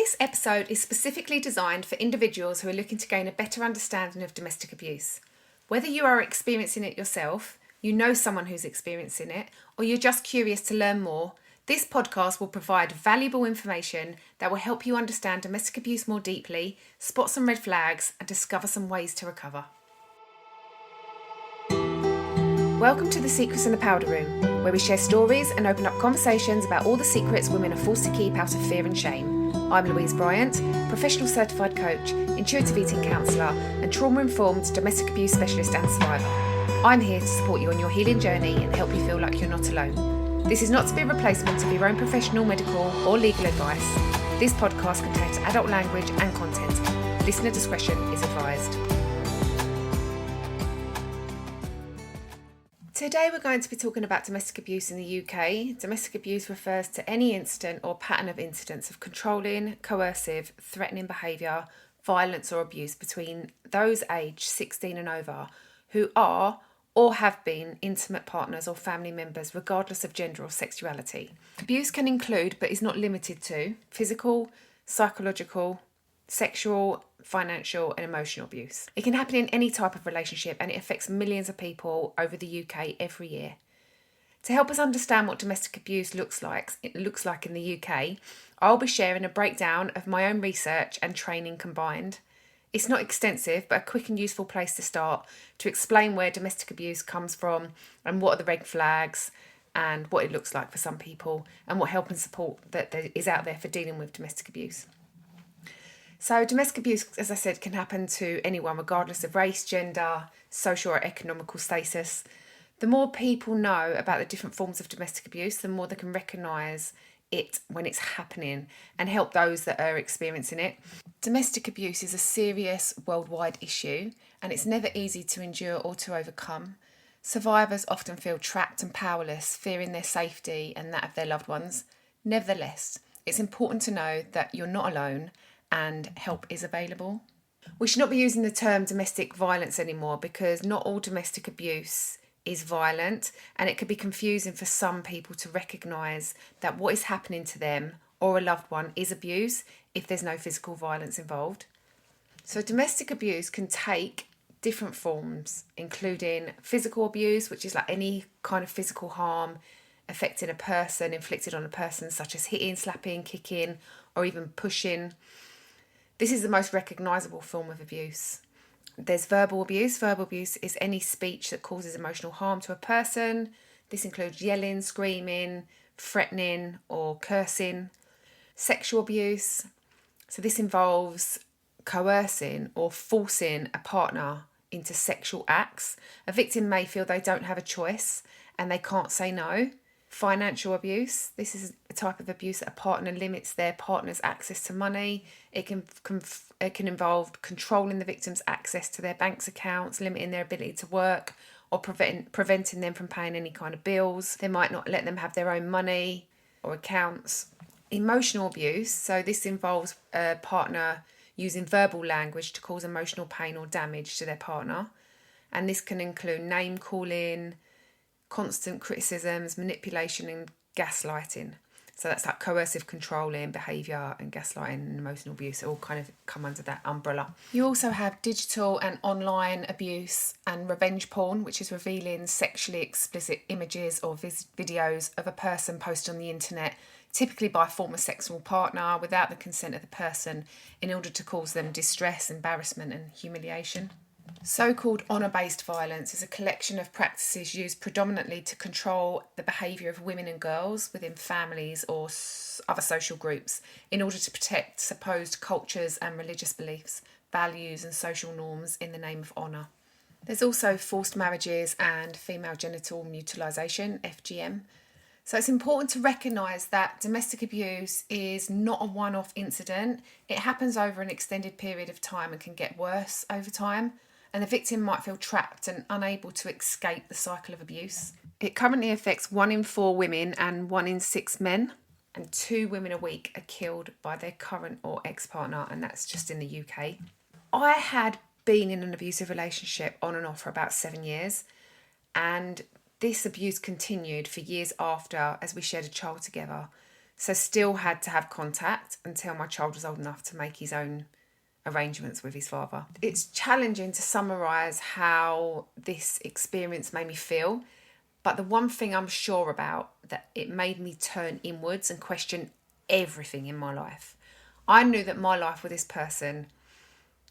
This episode is specifically designed for individuals who are looking to gain a better understanding of domestic abuse. Whether you are experiencing it yourself, you know someone who's experiencing it, or you're just curious to learn more, this podcast will provide valuable information that will help you understand domestic abuse more deeply, spot some red flags, and discover some ways to recover. Welcome to The Secrets in the Powder Room, where we share stories and open up conversations about all the secrets women are forced to keep out of fear and shame. I'm Louise Bryant, professional certified coach, intuitive eating counsellor, and trauma-informed domestic abuse specialist and survivor. I'm here to support you on your healing journey and help you feel like you're not alone. This is not to be a replacement of your own professional, medical, or legal advice. This podcast contains adult language and content. Listener discretion is advised. Today we're going to be talking about domestic abuse in the UK. Domestic abuse refers to any incident or pattern of incidents of controlling, coercive, threatening behaviour, violence or abuse between those aged 16 and over who are or have been intimate partners or family members regardless of gender or sexuality. Abuse can include, but is not limited to, physical, psychological, sexual, financial and emotional abuse. It can happen in any type of relationship and it affects millions of people over the UK every year. To help us understand what domestic abuse looks like in the UK, I'll be sharing a breakdown of my own research and training combined. It's not extensive, but a quick and useful place to start to explain where domestic abuse comes from and what are the red flags and what it looks like for some people and what help and support that there is out there for dealing with domestic abuse. So domestic abuse, as I said, can happen to anyone regardless of race, gender, social or economical status. The more people know about the different forms of domestic abuse, the more they can recognise it when it's happening and help those that are experiencing it. Domestic abuse is a serious worldwide issue and it's never easy to endure or to overcome. Survivors often feel trapped and powerless, fearing their safety and that of their loved ones. Nevertheless, it's important to know that you're not alone and help is available. We should not be using the term domestic violence anymore because not all domestic abuse is violent and it could be confusing for some people to recognise that what is happening to them or a loved one is abuse if there's no physical violence involved. So domestic abuse can take different forms, including physical abuse, which is like any kind of physical harm affecting a person, inflicted on a person, such as hitting, slapping, kicking, or even pushing. This is the most recognisable form of abuse. There's verbal abuse. Verbal abuse is any speech that causes emotional harm to a person. This includes yelling, screaming, threatening or cursing. Sexual abuse. So this involves coercing or forcing a partner into sexual acts. A victim may feel they don't have a choice and they can't say no. Financial abuse. This is a type of abuse that a partner limits their partner's access to money. It can involve controlling the victim's access to their bank's accounts, limiting their ability to work, or preventing them from paying any kind of bills. They might not let them have their own money or accounts. Emotional abuse. So this involves a partner using verbal language to cause emotional pain or damage to their partner. And this can include name calling, constant criticisms, manipulation and gaslighting. So that's like coercive controlling behaviour and gaslighting and emotional abuse. It all kind of come under that umbrella. You also have digital and online abuse and revenge porn, which is revealing sexually explicit images or videos of a person posted on the internet, typically by a former sexual partner without the consent of the person, in order to cause them distress, embarrassment and humiliation. So-called honour-based violence is a collection of practices used predominantly to control the behaviour of women and girls within families or other social groups in order to protect supposed cultures and religious beliefs, values and social norms in the name of honour. There's also forced marriages and female genital mutilation, FGM. So it's important to recognise that domestic abuse is not a one-off incident. It happens over an extended period of time and can get worse over time. And the victim might feel trapped and unable to escape the cycle of abuse. It currently affects 1 in 4 women and 1 in 6 men, and 2 women a week are killed by their current or ex-partner, and that's just in the UK. I had been in an abusive relationship on and off for about 7 years, and this abuse continued for years after as we shared a child together. So still had to have contact until my child was old enough to make his own arrangements with his father. It's challenging to summarise how this experience made me feel, but the one thing I'm sure about, that it made me turn inwards and question everything in my life. I knew that my life with this person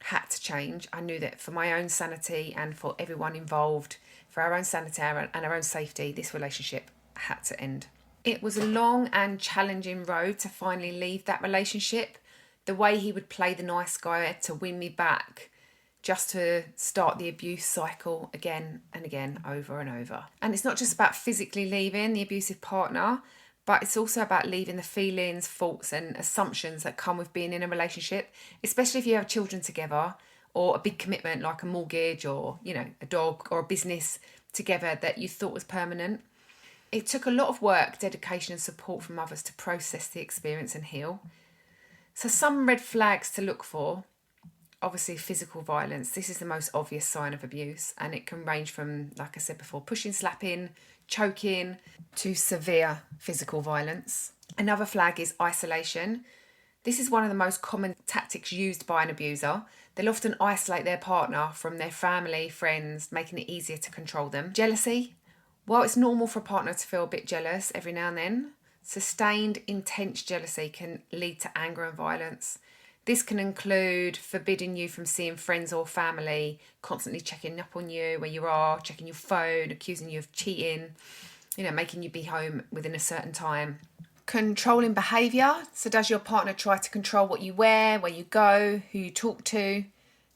had to change. I knew that for my own sanity and for everyone involved, for our own sanity and our own safety, this relationship had to end. It was a long and challenging road to finally leave that relationship. The way he would play the nice guy to win me back, just to start the abuse cycle again and again, over and over. And it's not just about physically leaving the abusive partner, but it's also about leaving the feelings, thoughts and assumptions that come with being in a relationship, especially if you have children together or a big commitment like a mortgage or, a dog or a business together that you thought was permanent. It took a lot of work, dedication and support from others to process the experience and heal. So some red flags to look for: obviously physical violence. This is the most obvious sign of abuse, and it can range from, like I said before, pushing, slapping, choking, to severe physical violence. Another flag is isolation. This is one of the most common tactics used by an abuser. They'll often isolate their partner from their family, friends, making it easier to control them. Jealousy. While it's normal for a partner to feel a bit jealous every now and then, sustained, intense jealousy can lead to anger and violence. This can include forbidding you from seeing friends or family, constantly checking up on you, where you are, checking your phone, accusing you of cheating, making you be home within a certain time. Controlling behaviour. So does your partner try to control what you wear, where you go, who you talk to?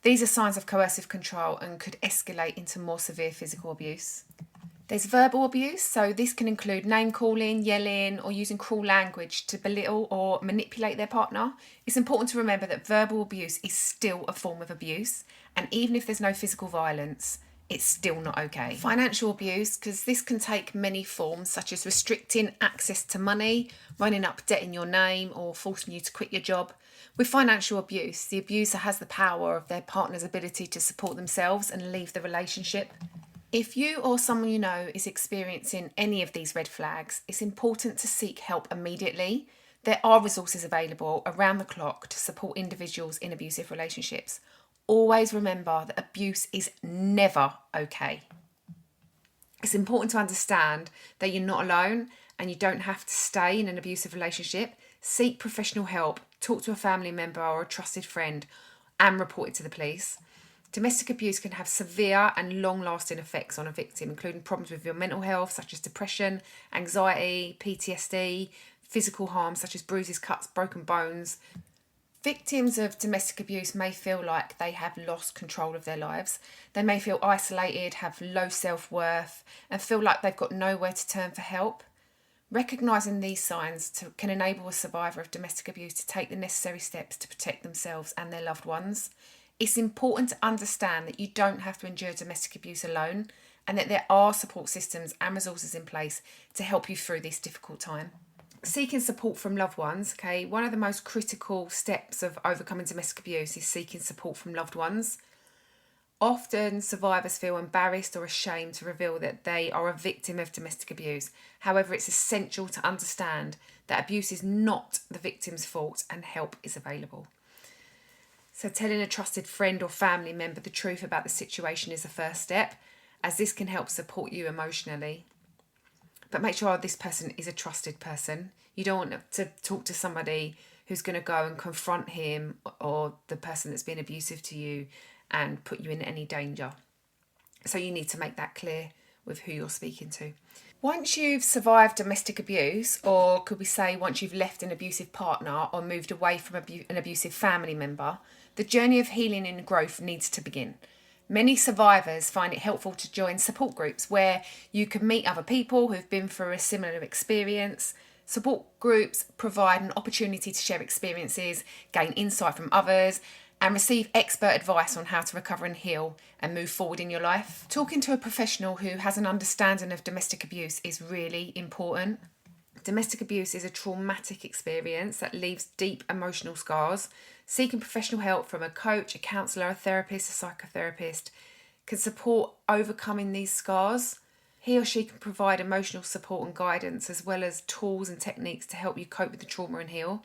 These are signs of coercive control and could escalate into more severe physical abuse. There's verbal abuse, so this can include name-calling, yelling, or using cruel language to belittle or manipulate their partner. It's important to remember that verbal abuse is still a form of abuse, and even if there's no physical violence, it's still not okay. Financial abuse, because this can take many forms, such as restricting access to money, running up debt in your name, or forcing you to quit your job. With financial abuse, the abuser has the power of their partner's ability to support themselves and leave the relationship. If you or someone you know is experiencing any of these red flags, it's important to seek help immediately. There are resources available around the clock to support individuals in abusive relationships. Always remember that abuse is never okay. It's important to understand that you're not alone and you don't have to stay in an abusive relationship. Seek professional help, talk to a family member or a trusted friend, and report it to the police. Domestic abuse can have severe and long-lasting effects on a victim, including problems with your mental health, such as depression, anxiety, PTSD, physical harm, such as bruises, cuts, broken bones. Victims of domestic abuse may feel like they have lost control of their lives. They may feel isolated, have low self-worth, and feel like they've got nowhere to turn for help. Recognising these signs can enable a survivor of domestic abuse to take the necessary steps to protect themselves and their loved ones. It's important to understand that you don't have to endure domestic abuse alone, and that there are support systems and resources in place to help you through this difficult time. Seeking support from loved ones, okay? One of the most critical steps of overcoming domestic abuse is seeking support from loved ones. Often survivors feel embarrassed or ashamed to reveal that they are a victim of domestic abuse. However, it's essential to understand that abuse is not the victim's fault and help is available. So telling a trusted friend or family member the truth about the situation is the first step, as this can help support you emotionally. But make sure this person is a trusted person. You don't want to talk to somebody who's going to go and confront him or the person that's been abusive to you and put you in any danger. So you need to make that clear with who you're speaking to. Once you've survived domestic abuse, or could we say once you've left an abusive partner or moved away from an abusive family member, the journey of healing and growth needs to begin. Many survivors find it helpful to join support groups where you can meet other people who've been through a similar experience. Support groups provide an opportunity to share experiences, gain insight from others, and receive expert advice on how to recover and heal and move forward in your life. Talking to a professional who has an understanding of domestic abuse is really important. Domestic abuse is a traumatic experience that leaves deep emotional scars. Seeking professional help from a coach, a counsellor, a therapist, a psychotherapist can support overcoming these scars. He or she can provide emotional support and guidance, as well as tools and techniques to help you cope with the trauma and heal.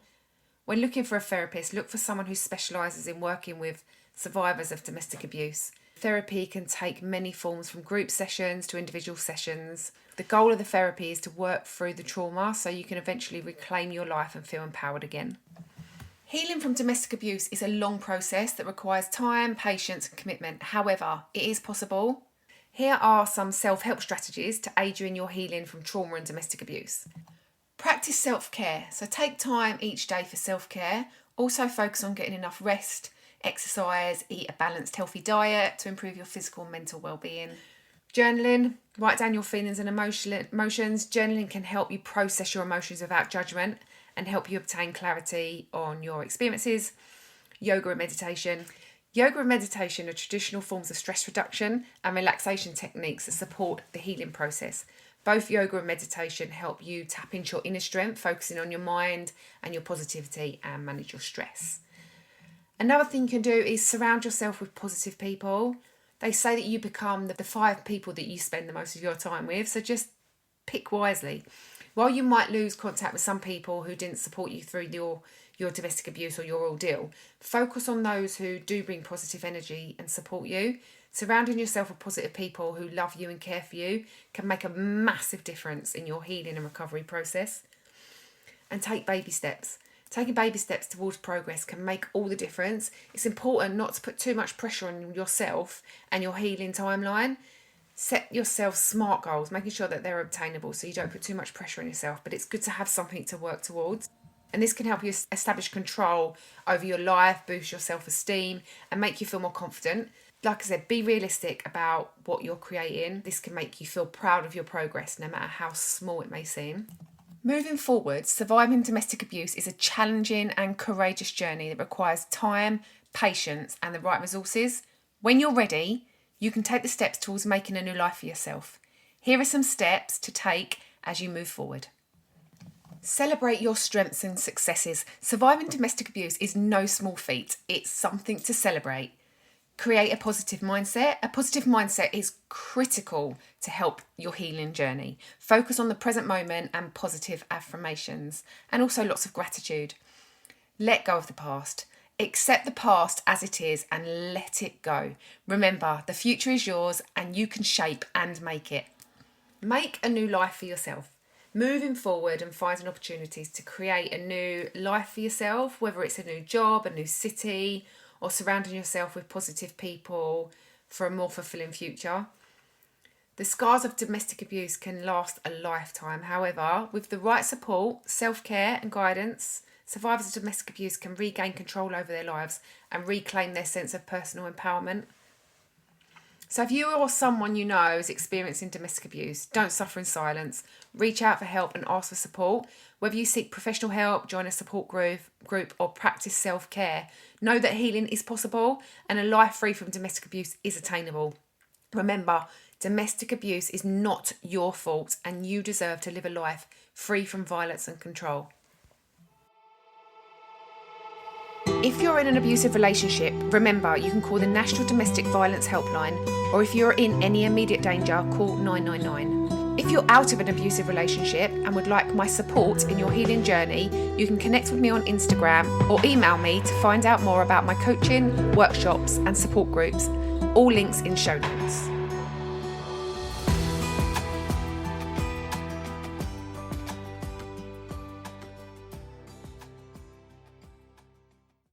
When looking for a therapist, look for someone who specialises in working with survivors of domestic abuse. Therapy can take many forms, from group sessions to individual sessions. The goal of the therapy is to work through the trauma so you can eventually reclaim your life and feel empowered again. Healing from domestic abuse is a long process that requires time, patience and commitment. However, it is possible. Here are some self-help strategies to aid you in your healing from trauma and domestic abuse. Practice self-care. So take time each day for self-care. Also focus on getting enough rest, exercise, eat a balanced, healthy diet to improve your physical and mental well-being. Journaling. Write down your feelings and emotions. Journaling can help you process your emotions without judgment and help you obtain clarity on your experiences. Yoga and meditation. Yoga and meditation are traditional forms of stress reduction and relaxation techniques that support the healing process. Both yoga and meditation help you tap into your inner strength, focusing on your mind and your positivity, and manage your stress. Another thing you can do is surround yourself with positive people. They say that you become the 5 people that you spend the most of your time with, so just pick wisely. While you might lose contact with some people who didn't support you through your domestic abuse or your ordeal, focus on those who do bring positive energy and support you. Surrounding yourself with positive people who love you and care for you can make a massive difference in your healing and recovery process. And take baby steps. Taking baby steps towards progress can make all the difference. It's important not to put too much pressure on yourself and your healing timeline. Set yourself SMART goals, making sure that they're obtainable so you don't put too much pressure on yourself, but it's good to have something to work towards. And this can help you establish control over your life, boost your self-esteem and make you feel more confident. Like I said, be realistic about what you're creating. This can make you feel proud of your progress, no matter how small it may seem. Moving forward, surviving domestic abuse is a challenging and courageous journey that requires time, patience and the right resources. When you're ready, you can take the steps towards making a new life for yourself. Here are some steps to take as you move forward. Celebrate your strengths and successes. Surviving domestic abuse is no small feat. It's something to celebrate. Create a positive mindset. A positive mindset is critical to help your healing journey. Focus on the present moment and positive affirmations, and also lots of gratitude. Let go of the past. Accept the past as it is and let it go. Remember, the future is yours and you can shape and make it. Make a new life for yourself. Moving forward and finding opportunities to create a new life for yourself, whether it's a new job, a new city, or surrounding yourself with positive people for a more fulfilling future. The scars of domestic abuse can last a lifetime. However, with the right support, self-care and guidance, survivors of domestic abuse can regain control over their lives and reclaim their sense of personal empowerment. So if you or someone you know is experiencing domestic abuse, don't suffer in silence. Reach out for help and ask for support. Whether you seek professional help, join a support group or practice self-care, know that healing is possible and a life free from domestic abuse is attainable. Remember, domestic abuse is not your fault and you deserve to live a life free from violence and control. If you're in an abusive relationship, remember you can call the National Domestic Violence Helpline, or if you're in any immediate danger, call 999. If you're out of an abusive relationship and would like my support in your healing journey, you can connect with me on Instagram or email me to find out more about my coaching, workshops and support groups. All links in show notes.